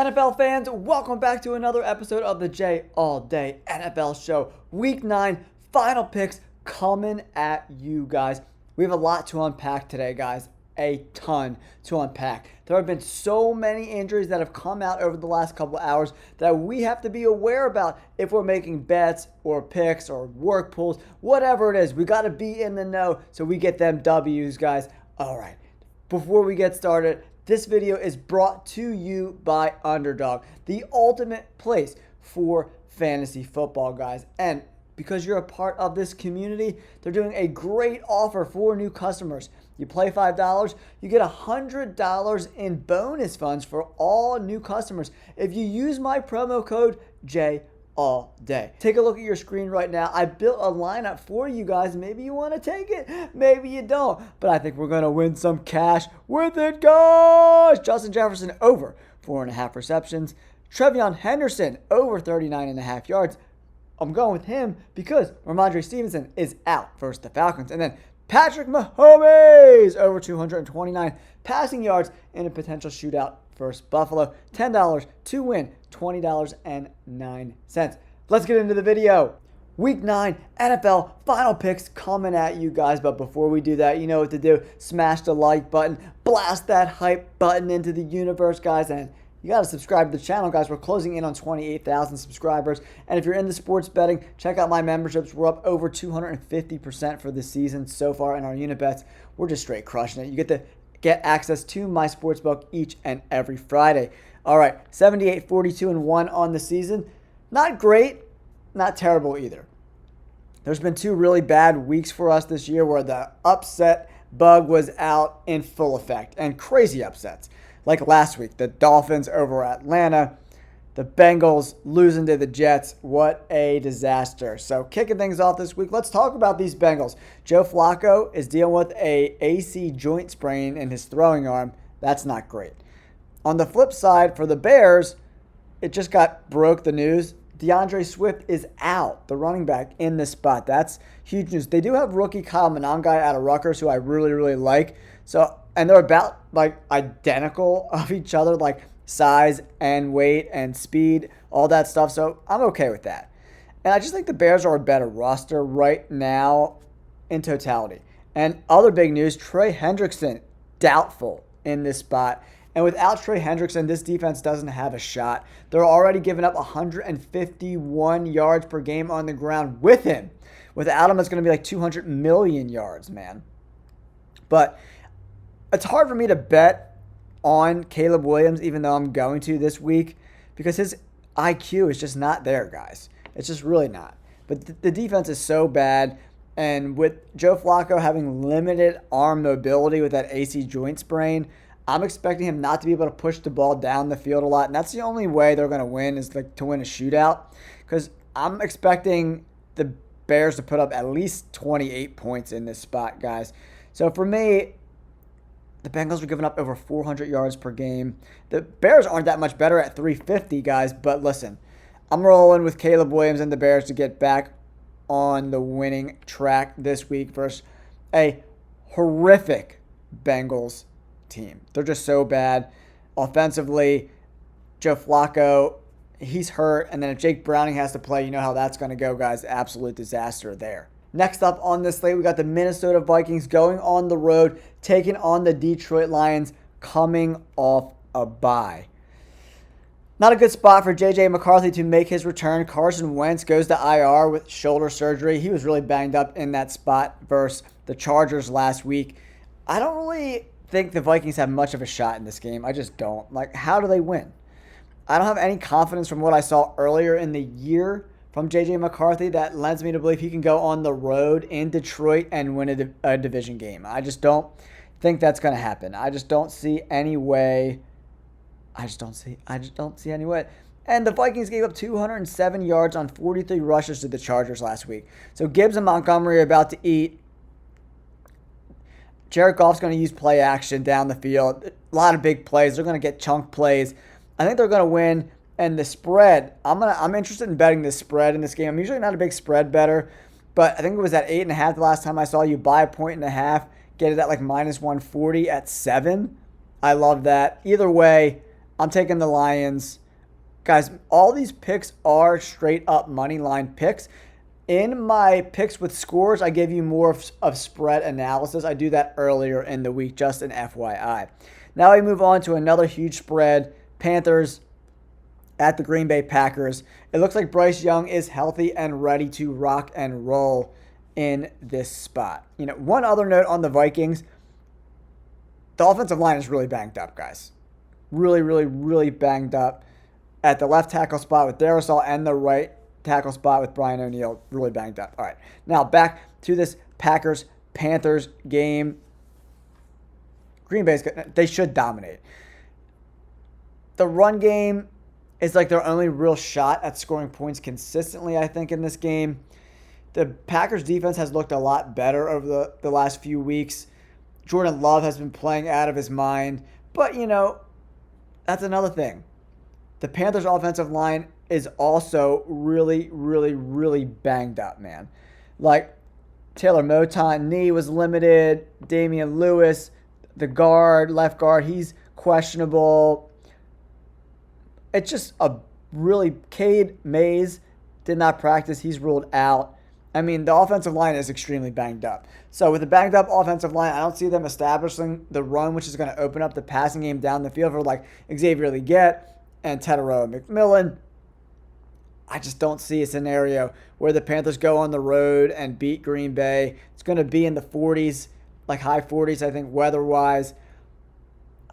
NFL fans, welcome back to another episode of the J All Day NFL Show. Week 9, final picks coming at you guys. We have a lot to unpack today, guys. A ton to unpack. There have been so many injuries that have come out over the last couple of hours that we have to be aware about if we're making bets or picks or work pools, whatever it is. We got to be in the know so we get them W's, guys. All right, before we get started, this video is brought to you by Underdog, the ultimate place for fantasy football, guys. And because you're a part of this community, they're doing a great offer for new customers. You play $5, you get $100 in bonus funds for all new customers if you use my promo code JALLDAY. Take a look at your screen right now. I built a lineup for you guys. Maybe you want to take it, maybe you don't. But I think we're going to win some cash with it, guys. Justin Jefferson over 4.5 receptions. Trevion Henderson over 39.5 yards. I'm going with him because Ramondre Stevenson is out versus the Falcons. And then Patrick Mahomes over 229 passing yards in a potential shootout versus Buffalo. $10 to win, $20.09. Let's get into the video. Week 9 NFL final picks coming at you guys. But before we do that, you know what to do. Smash the like button. Blast that hype button into the universe, guys. And you got to subscribe to the channel, guys. We're closing in on 28,000 subscribers. And if you're into sports betting, check out my memberships. We're up over 250% for the season so far in our unit bets. We're just straight crushing it. You get to get access to my sportsbook each and every Friday. All right, 78, 42, and 1 on the season. Not great, not terrible either. There's been 2 really bad weeks for us this year where the upset bug was out in full effect, and crazy upsets. Like last week, the Dolphins over Atlanta, the Bengals losing to the Jets. What a disaster. So kicking things off this week, let's talk about these Bengals. Joe Flacco is dealing with a AC joint sprain in his throwing arm. That's not great. On the flip side, for the Bears, it just broke the news. DeAndre Swift is out, the running back, in this spot. That's huge news. They do have rookie Kyle Monangai out of Rutgers, who I really, really like. And they're about identical of each other, like size and weight and speed, all that stuff. So I'm okay with that. And I just think the Bears are a better roster right now in totality. And other big news, Trey Hendrickson, doubtful in this spot. And without Trey Hendrickson, this defense doesn't have a shot. They're already giving up 151 yards per game on the ground with him. Without him, it's going to be like 200 million yards, man. But it's hard for me to bet on Caleb Williams, even though I'm going to this week, because his IQ is just not there, guys. It's just really not. But the defense is so bad, and with Joe Flacco having limited arm mobility with that AC joint sprain, I'm expecting him not to be able to push the ball down the field a lot, and that's the only way they're going to win is to win a shootout, because I'm expecting the Bears to put up at least 28 points in this spot, guys. So for me, the Bengals are giving up over 400 yards per game. The Bears aren't that much better at 350, guys. But listen, I'm rolling with Caleb Williams and the Bears to get back on the winning track this week versus a horrific Bengals team. They're just so bad. Offensively, Joe Flacco, he's hurt. And then if Jake Browning has to play, you know how that's going to go, guys. Absolute disaster there. Next up on this slate, we got the Minnesota Vikings going on the road, taking on the Detroit Lions, coming off a bye. Not a good spot for J.J. McCarthy to make his return. Carson Wentz goes to IR with shoulder surgery. He was really banged up in that spot versus the Chargers last week. I don't really think the Vikings have much of a shot in this game. I just don't. How do they win? I don't have any confidence from what I saw earlier in the year from J.J. McCarthy that lends me to believe he can go on the road in Detroit and win a division game. I just don't think that's going to happen. I just don't see any way. I just don't see any way. And the Vikings gave up 207 yards on 43 rushes to the Chargers last week. So Gibbs and Montgomery are about to eat. Jared Goff's going to use play action down the field. A lot of big plays. They're going to get chunk plays. I think they're going to win. And the spread, I'm interested in betting the spread in this game. I'm usually not a big spread better, but I think it was at 8.5 the last time I saw you buy a 1.5, get it at like -140 at 7. I love that. Either way, I'm taking the Lions. Guys, all these picks are straight up money line picks. In my picks with scores, I give you more of spread analysis. I do that earlier in the week, just an FYI. Now we move on to another huge spread. Panthers at the Green Bay Packers. It looks like Bryce Young is healthy and ready to rock and roll in this spot. One other note on the Vikings. The offensive line is really banged up, guys. Really, really, really banged up. At the left tackle spot with Darrisaw and the right tackle spot with Brian O'Neill, really banged up. All right, now back to this Packers-Panthers game. Green Bay's good. They should dominate. The run game is like their only real shot at scoring points consistently, I think, in this game. The Packers defense has looked a lot better over the last few weeks. Jordan Love has been playing out of his mind. But, that's another thing. The Panthers' offensive line is also really, really, really banged up, man. Like, Taylor Moton, knee was limited. Damian Lewis, the left guard, he's questionable. It's just a really... Cade Mays did not practice. He's ruled out. I mean, the offensive line is extremely banged up. So with a banged up offensive line, I don't see them establishing the run, which is going to open up the passing game down the field for like Xavier Legette and Tedero McMillan. I just don't see a scenario where the Panthers go on the road and beat Green Bay. It's going to be in the 40s, like high 40s, I think, weather-wise.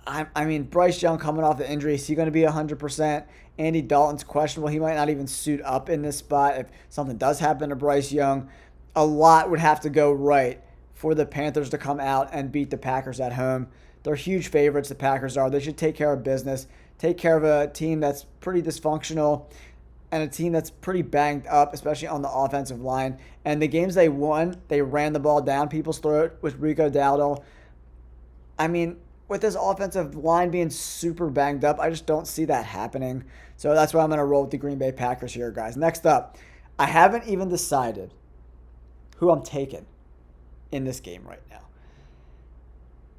I mean, Bryce Young coming off the injury, is he going to be 100%? Andy Dalton's questionable. He might not even suit up in this spot if something does happen to Bryce Young. A lot would have to go right for the Panthers to come out and beat the Packers at home. They're huge favorites, the Packers are. They should take care of business, take care of a team that's pretty dysfunctional and a team that's pretty banged up, especially on the offensive line. And the games they won, they ran the ball down people's throat with Rico Dowdle. I mean, with this offensive line being super banged up, I just don't see that happening. So that's why I'm going to roll with the Green Bay Packers here, guys. Next up, I haven't even decided who I'm taking in this game right now.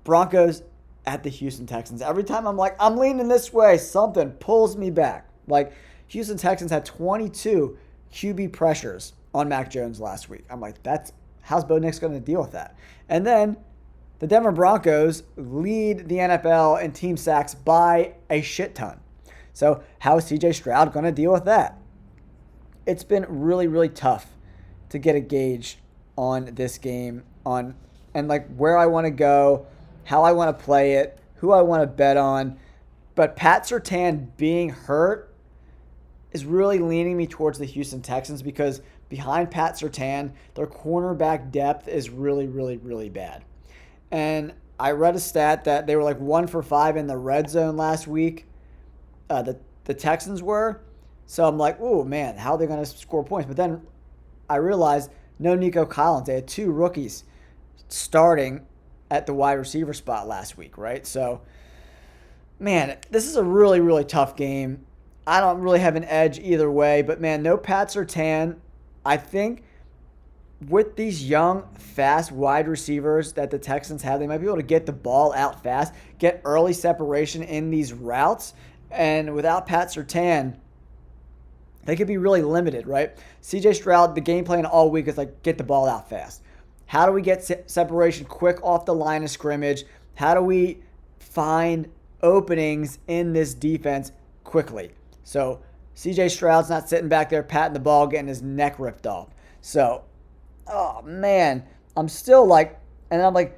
Broncos at the Houston Texans. Every time I'm like, I'm leaning this way, something pulls me back. Like, Houston Texans had 22 QB pressures on Mac Jones last week. I'm like, how's Bo Nix going to deal with that? And then the Denver Broncos lead the NFL in team sacks by a shit ton. So how is CJ Stroud going to deal with that? It's been really, really tough to get a gauge on this game, and like where I want to go, how I want to play it, who I want to bet on. But Pat Surtain being hurt is really leaning me towards the Houston Texans because behind Pat Surtain, their cornerback depth is really, really, really bad. And I read a stat that they were like 1 for 5 in the red zone last week. The Texans were. So I'm like, oh, man, how are they going to score points? But then I realized no Nico Collins. They had 2 rookies starting at the wide receiver spot last week, right? So, man, this is a really, really tough game. I don't really have an edge either way. But, man, no Pat Surtain. I think with these young, fast wide receivers that the Texans have, they might be able to get the ball out fast, get early separation in these routes. And without Pat Surtain, they could be really limited, right? CJ Stroud, the game plan all week is like, get the ball out fast. How do we get separation quick off the line of scrimmage? How do we find openings in this defense quickly? So CJ Stroud's not sitting back there patting the ball, getting his neck ripped off. So, oh man, I'm still like, and I'm like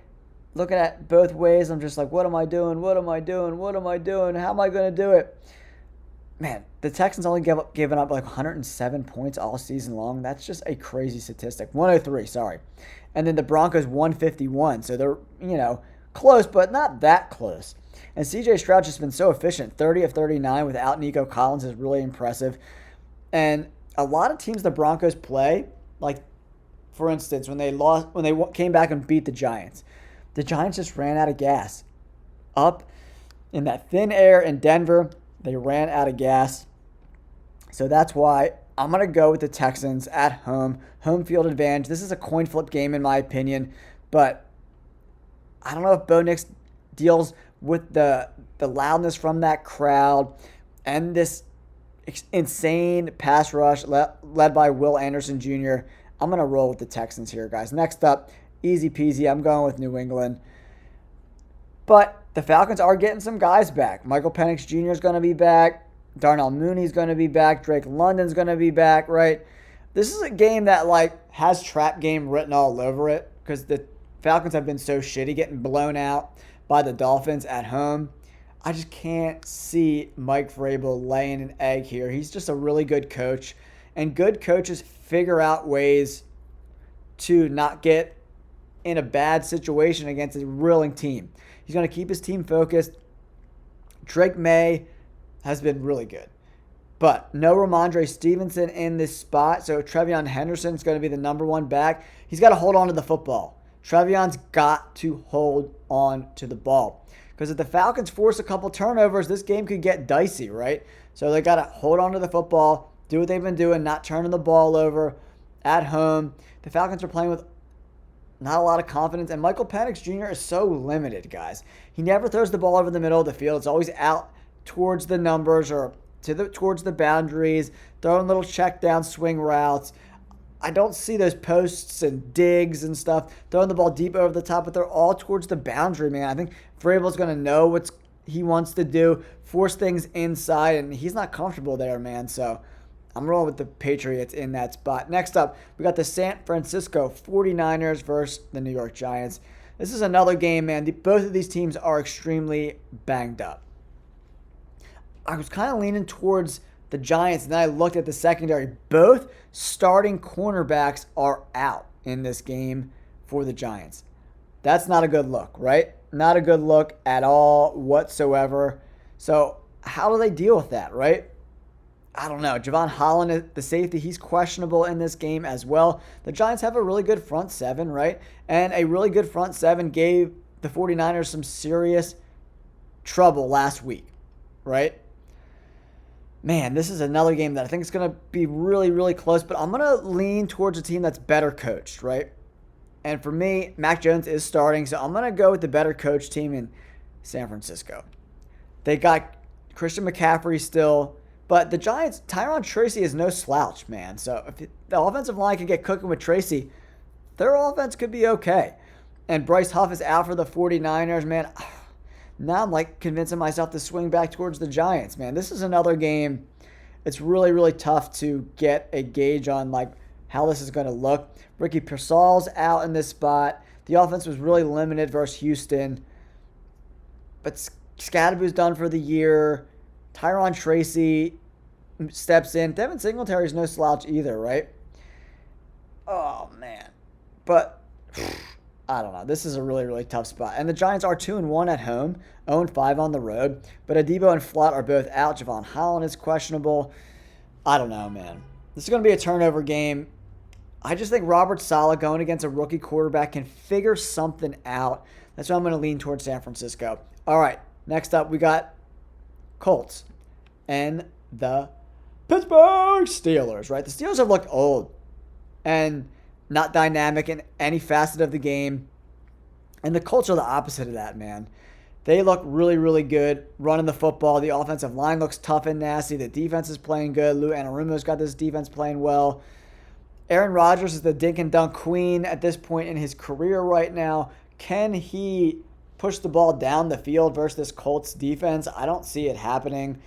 looking at both ways. I'm just like, what am I doing? What am I doing? What am I doing? How am I going to do it? Man, the Texans only given up like 107 points all season long. That's just a crazy statistic. 103, sorry. And then the Broncos 151. So they're, close, but not that close. And CJ Stroud's just been so efficient. 30 of 39 without Nico Collins is really impressive. And a lot of teams the Broncos play, like, for instance, when they came back and beat the Giants just ran out of gas. Up in that thin air in Denver, they ran out of gas. So that's why I'm going to go with the Texans at home. Home field advantage. This is a coin flip game in my opinion. But I don't know if Bo Nix deals with the loudness from that crowd and this insane pass rush led by Will Anderson Jr., I'm going to roll with the Texans here, guys. Next up, easy peasy, I'm going with New England. But the Falcons are getting some guys back. Michael Penix Jr. is going to be back. Darnell Mooney's going to be back. Drake London's going to be back, right? This is a game that, has trap game written all over it because the Falcons have been so shitty, getting blown out by the Dolphins at home. I just can't see Mike Vrabel laying an egg here. He's just a really good coach, and good coaches figure out ways to not get in a bad situation against a reeling team. He's going to keep his team focused. Drake May has been really good, but no Ramondre Stevenson in this spot, so Trevion Henderson's going to be the number one back. He's got to hold on to the football. Trevion's got to hold on to the ball. Because if the Falcons force a couple turnovers, this game could get dicey, right? So they got to hold on to the football, do what they've been doing, not turning the ball over at home. The Falcons are playing with not a lot of confidence, and Michael Penix Jr. is so limited, guys. He never throws the ball over the middle of the field. It's always out towards the numbers or towards the boundaries, throwing little check down swing routes. I don't see those posts and digs and stuff, throwing the ball deep over the top, but they're all towards the boundary, man. I think Vrabel's going to know what he wants to do, force things inside, and he's not comfortable there, man. So I'm rolling with the Patriots in that spot. Next up, we got the San Francisco 49ers versus the New York Giants. This is another game, man. Both of these teams are extremely banged up. I was kind of leaning towards the Giants, and then I looked at the secondary. Both starting cornerbacks are out in this game for the Giants. That's not a good look, right? Not a good look at all whatsoever. So how do they deal with that, right? I don't know. Javon Holland, the safety, he's questionable in this game as well. The Giants have a really good front seven, right? And a really good front seven gave the 49ers some serious trouble last week, right? Man, this is another game that I think is going to be really, really close, but I'm going to lean towards a team that's better coached, right? And for me, Mac Jones is starting, so I'm going to go with the better coached team in San Francisco. They got Christian McCaffrey still, but the Giants, Tyron Tracy is no slouch, man. So if the offensive line can get cooking with Tracy, their offense could be okay. And Bryce Huff is out for the 49ers, man. Now I'm convincing myself to swing back towards the Giants, man. This is another game. It's really, really tough to get a gauge on how this is going to look. Ricky Pearsall's out in this spot. The offense was really limited versus Houston. But Scadaboo's done for the year. Tyron Tracy steps in. Devin Singletary's no slouch either, right? Oh, man. But I don't know. This is a really, really tough spot. And the Giants are 2-1 at home, 0-5 on the road. But Adebo and Flott are both out. Javon Holland is questionable. I don't know, man. This is going to be a turnover game. I just think Robert Saleh going against a rookie quarterback can figure something out. That's why I'm going to lean towards San Francisco. All right, next up we got Colts and the Pittsburgh Steelers, right? The Steelers have looked old and not dynamic in any facet of the game. And the Colts are the opposite of that, man. They look really, really good running the football. The offensive line looks tough and nasty. The defense is playing good. Lou Anarumo's got this defense playing well. Aaron Rodgers is the dink and dunk queen at this point in his career right now. Can he push the ball down the field versus this Colts defense? I don't see it happening.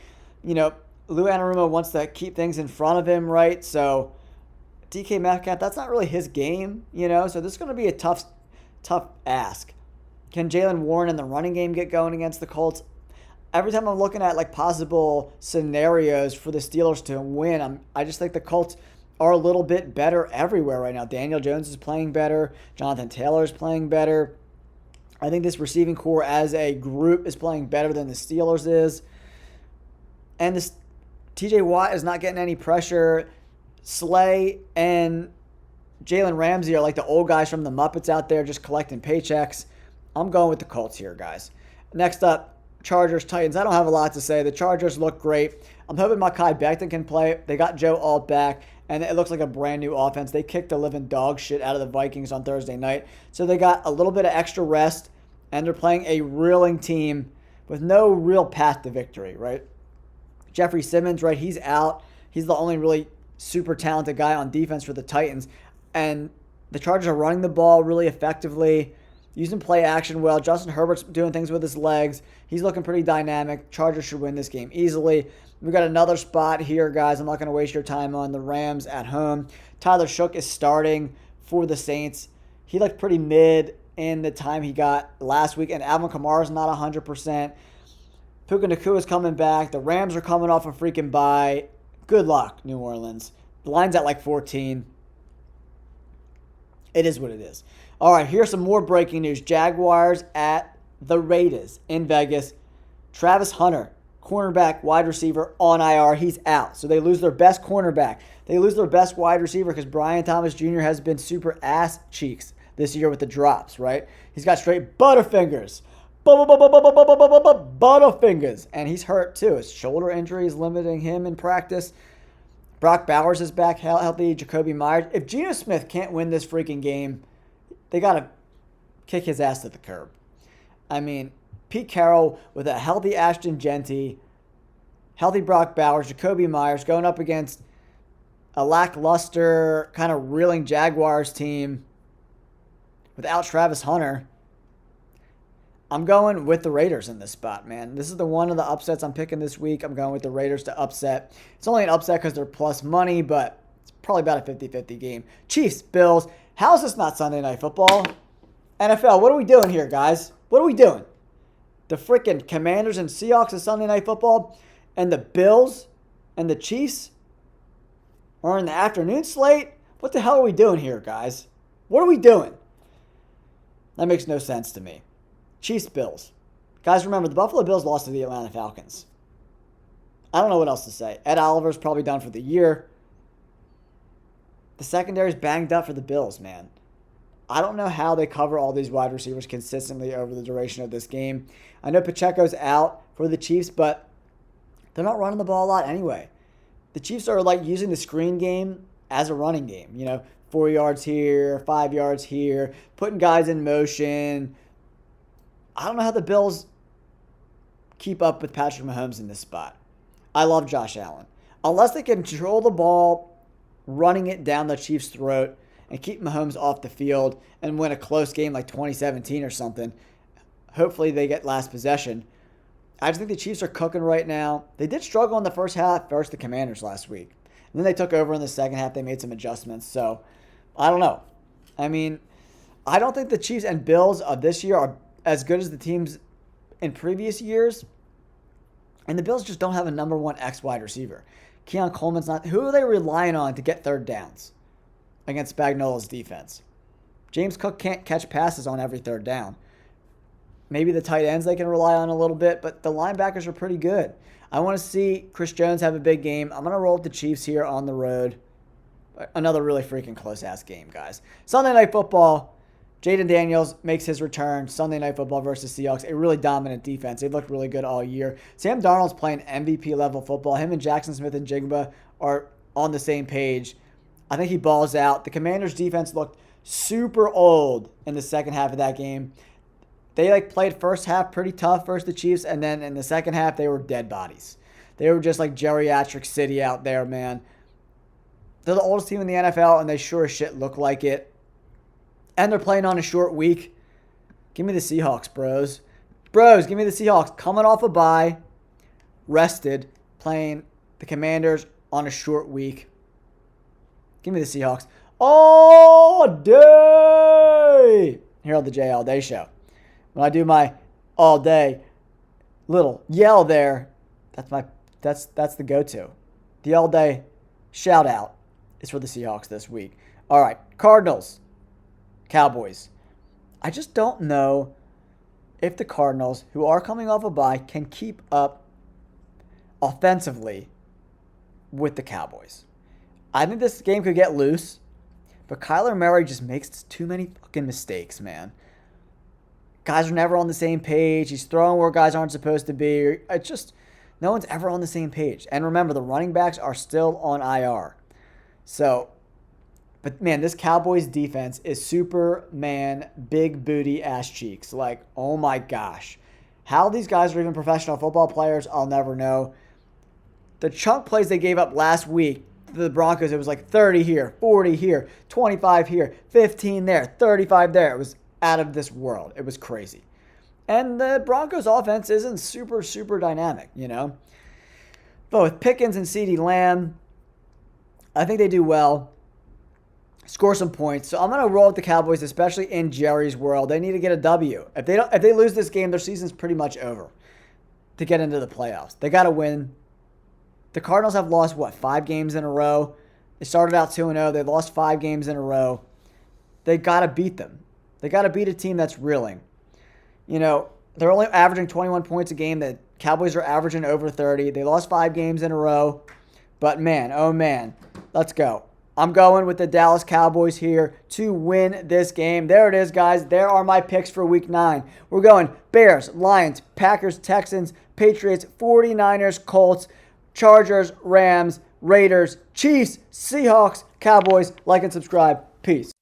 Lou Anarumo wants to keep things in front of him, right? So DK Metcalf, that's not really his game, So this is going to be a tough ask. Can Jalen Warren and the running game get going against the Colts? Every time I'm looking at possible scenarios for the Steelers to win, I just think the Colts are a little bit better everywhere right now. Daniel Jones is playing better. Jonathan Taylor is playing better. I think this receiving core as a group is playing better than the Steelers is. And this TJ Watt is not getting any pressure. Slay and Jalen Ramsey are like the old guys from the Muppets out there just collecting paychecks. I'm going with the Colts here, guys. Next up, Chargers, Titans. I don't have a lot to say. The Chargers look great. I'm hoping Mekhi Becton can play. They got Joe Alt back, and it looks like a brand new offense. They kicked the living dog shit out of the Vikings on Thursday night. So they got a little bit of extra rest, and they're playing a reeling team with no real path to victory, right? Jeffrey Simmons, right? He's out. He's the only really super talented guy on defense for the Titans. And the Chargers are running the ball really effectively, using play action well. Justin Herbert's doing things with his legs. He's looking pretty dynamic. Chargers should win this game easily. We got another spot here, guys. I'm not going to waste your time on the Rams at home. Tyler Shook is starting for the Saints. He looked pretty mid in the time he got last week, and Alvin Kamara's not 100%. Puka Nakua's coming back. The Rams are coming off a freaking bye. Good luck, New Orleans. The line's at like 14. It is what it is. All right, here's some more breaking news. Jaguars at the Raiders in Vegas. Travis Hunter, cornerback, wide receiver, on IR. He's out. So they lose their best cornerback. They lose their best wide receiver because Brian Thomas Jr. has been super ass cheeks this year with the drops, right? He's got straight butterfingers. Butterfingers. And he's hurt too. His shoulder injury is limiting him in practice. Brock Bowers is back healthy. Jacoby Myers. If Geno Smith can't win this freaking game, they got to kick his ass to the curb. I mean, Pete Carroll with a healthy Ashton Genty, healthy Brock Bowers, Jacoby Myers going up against a lackluster, kind of reeling Jaguars team without Travis Hunter. I'm going with the Raiders in this spot, man. This is the one of the upsets I'm picking this week. I'm going with the Raiders to upset. It's only an upset because they're plus money, but it's probably about a 50-50 game. Chiefs, Bills. How is this not Sunday Night Football? NFL, what are we doing here, guys? What are we doing? The freaking Commanders and Seahawks is Sunday Night Football, and the Bills and the Chiefs are in the afternoon slate? What the hell are we doing here, guys? What are we doing? That makes no sense to me. Chiefs, Bills. Guys, remember, the Buffalo Bills lost to the Atlanta Falcons. I don't know what else to say. Ed Oliver's probably done for the year. The secondary's banged up for the Bills, man. I don't know how they cover all these wide receivers consistently over the duration of this game. I know Pacheco's out for the Chiefs, but they're not running the ball a lot anyway. The Chiefs are like using the screen game as a running game. 4 yards here, 5 yards here, putting guys in motion. I don't know how the Bills keep up with Patrick Mahomes in this spot. I love Josh Allen. Unless they can control the ball, running it down the Chiefs' throat, and keep Mahomes off the field and win a close game like 2017 or something, hopefully they get last possession. I just think the Chiefs are cooking right now. They did struggle in the first half versus the Commanders last week. And then they took over in the second half. They made some adjustments. So, I don't know. I mean, I don't think the Chiefs and Bills of this year are as good as the teams in previous years. And the Bills just don't have a number one X wide receiver. Keon Coleman's not. Who are they relying on to get third downs against Spagnuolo's defense? James Cook can't catch passes on every third down. Maybe the tight ends they can rely on a little bit, but the linebackers are pretty good. I want to see Chris Jones have a big game. I'm going to roll with the Chiefs here on the road. Another really freaking close-ass game, guys. Sunday Night Football. Jaden Daniels makes his return. Sunday Night Football versus Seahawks. A really dominant defense. They've looked really good all year. Sam Darnold's playing MVP-level football. Him and Jackson Smith and Jigba are on the same page. I think he balls out. The Commanders' defense looked super old in the second half of that game. They played first half pretty tough versus the Chiefs, and then in the second half, they were dead bodies. They were just like geriatric city out there, man. They're the oldest team in the NFL, and they sure as shit look like it. And they're playing on a short week. Give me the Seahawks, bros. Bros, give me the Seahawks. Coming off a bye, rested, playing the Commanders on a short week. Give me the Seahawks all day. Here on the J All Day Show. When I do my all day little yell there, that's the go-to. The all day shout out is for the Seahawks this week. All right, Cardinals, Cowboys. I just don't know if the Cardinals, who are coming off a bye, can keep up offensively with the Cowboys. I think this game could get loose, but Kyler Murray just makes too many fucking mistakes, man. Guys are never on the same page. He's throwing where guys aren't supposed to be. It's just, no one's ever on the same page. And remember, the running backs are still on IR. So, but man, this Cowboys defense is Superman big booty ass cheeks. Like, oh my gosh. How these guys are even professional football players, I'll never know. The chunk plays they gave up last week to the Broncos, it was like 30 here, 40 here, 25 here, 15 there, 35 there. It was out of this world. It was crazy. And the Broncos offense isn't super, super dynamic, you know. But with Pickens and CeeDee Lamb, I think they do well. Score some points. So I'm going to roll with the Cowboys, especially in Jerry's world. They need to get a W. If they lose this game, their season's pretty much over to get into the playoffs. They got to win. The Cardinals have lost, 5 games in a row? They started out 2-0. They lost 5 games in a row. They got to beat them. They got to beat a team that's reeling. You know, they're only averaging 21 points a game. The Cowboys are averaging over 30. They lost 5 games in a row. But man, oh man, let's go. I'm going with the Dallas Cowboys here to win this game. There it is, guys. There are my picks for Week 9. We're going Bears, Lions, Packers, Texans, Patriots, 49ers, Colts, Chargers, Rams, Raiders, Chiefs, Seahawks, Cowboys. Like and subscribe. Peace.